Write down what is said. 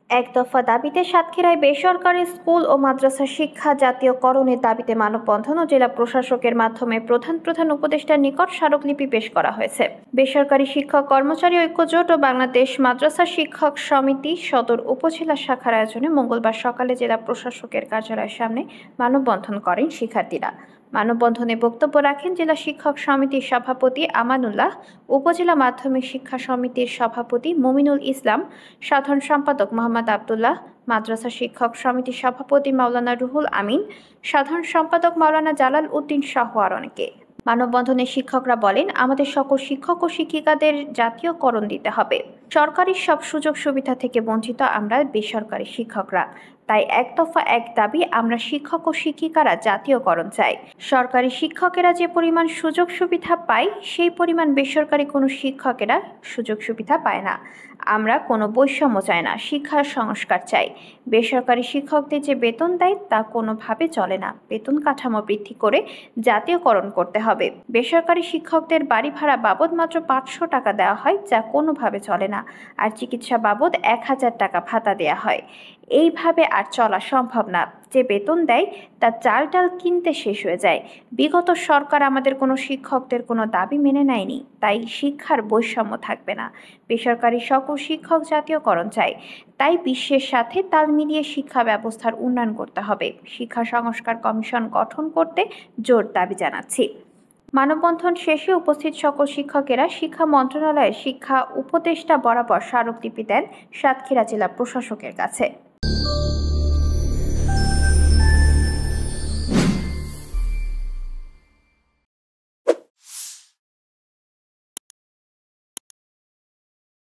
এক দফা দাবিতে সাতক্ষীরায় বেসরকারি স্কুল ও মাদ্রাসা শিক্ষা জাতীয়করণের দাবিতে মানববন্ধন ও জেলা প্রশাসকের মাধ্যমে প্রধান উপদেষ্টার নিকট স্মারকলিপি পেশ করা হয়েছে। বেসরকারি শিক্ষক কর্মচারী ঐক্য জোট ও বাংলাদেশ মাদ্রাসা শিক্ষক সমিতি সদর উপজেলা শাখার আয়োজনে মঙ্গলবার সকালে জেলা প্রশাসকের কার্যালয়ের সামনে মানববন্ধন করেন শিক্ষার্থীরা। মানববন্ধনে বক্তব্য রাখেন জেলা শিক্ষক সমিতির সভাপতি আমানুল্লাহ, উপজেলা মাধ্যমিক শিক্ষা সমিতির সভাপতি মুমিনুল ইসলাম, সাধারণ সম্পাদক মোহাম্মদ আবদুল্লাহ, মাদ্রাসা শিক্ষক সমিতির সভাপতি মাওলানা রুহুল আমিন, সাধারণ সম্পাদক মাওলানা জালাল উদ্দিন সহ আর অনেকে। মানববন্ধনে শিক্ষকরা বলেন, আমাদের সকল শিক্ষক ও শিক্ষিকাদের জাতীয়করণ দিতে হবে। সরকারি সব সুযোগ সুবিধা থেকে বঞ্চিত আমরা বেসরকারি শিক্ষকরা। তাই এক দফা এক দাবি, আমরা শিক্ষক ও শিক্ষিকারা জাতীয়করণ চাই। সরকারি শিক্ষকেরা যে পরিমাণ সুযোগ সুবিধা পায় সেই পরিমাণ বেসরকারি কোনো শিক্ষকেরা সুযোগ সুবিধা পায় না। আমরা কোনো বৈষম্য চাই না, শিক্ষার সংস্কার চাই। বেসরকারি শিক্ষকদের যে বেতন দেয় তা কোনোভাবে চলে না। বেতন কাঠামো বৃদ্ধি করে জাতীয়করণ করতে হবে। বেসরকারি শিক্ষকদের বাড়ি ভাড়া বাবদ মাত্র 500 টাকা দেওয়া হয়, যা কোনোভাবে চলে না। আর চিকিৎসা বাবদ 1000 টাকা ভাতা দেওয়া হয়। এইভাবে আর চলা সম্ভব না। যে বেতন দেয় তা চাল ডাল কিনতে শেষ হয়ে যায়। বিগত সরকার আমাদের কোনো শিক্ষকদের কোনো দাবি মেনে নেয়নি, তাই শিক্ষার বৈষম্য থাকবে না। বেসরকারি সকল শিক্ষক জাতীয়করণ চাই। তাই বিশ্বের সাথে তাল মিলিয়ে শিক্ষা ব্যবস্থার উন্নয়ন করতে হবে। শিক্ষা সংস্কার কমিশন গঠন করতে জোর দাবি জানাচ্ছি। মানববন্ধন শেষে উপস্থিত সকল শিক্ষকেরা শিক্ষা মন্ত্রণালয়ের শিক্ষা উপদেষ্টা বরাবর স্মারকলিপি দেন সাতক্ষীরা জেলা প্রশাসকের কাছে।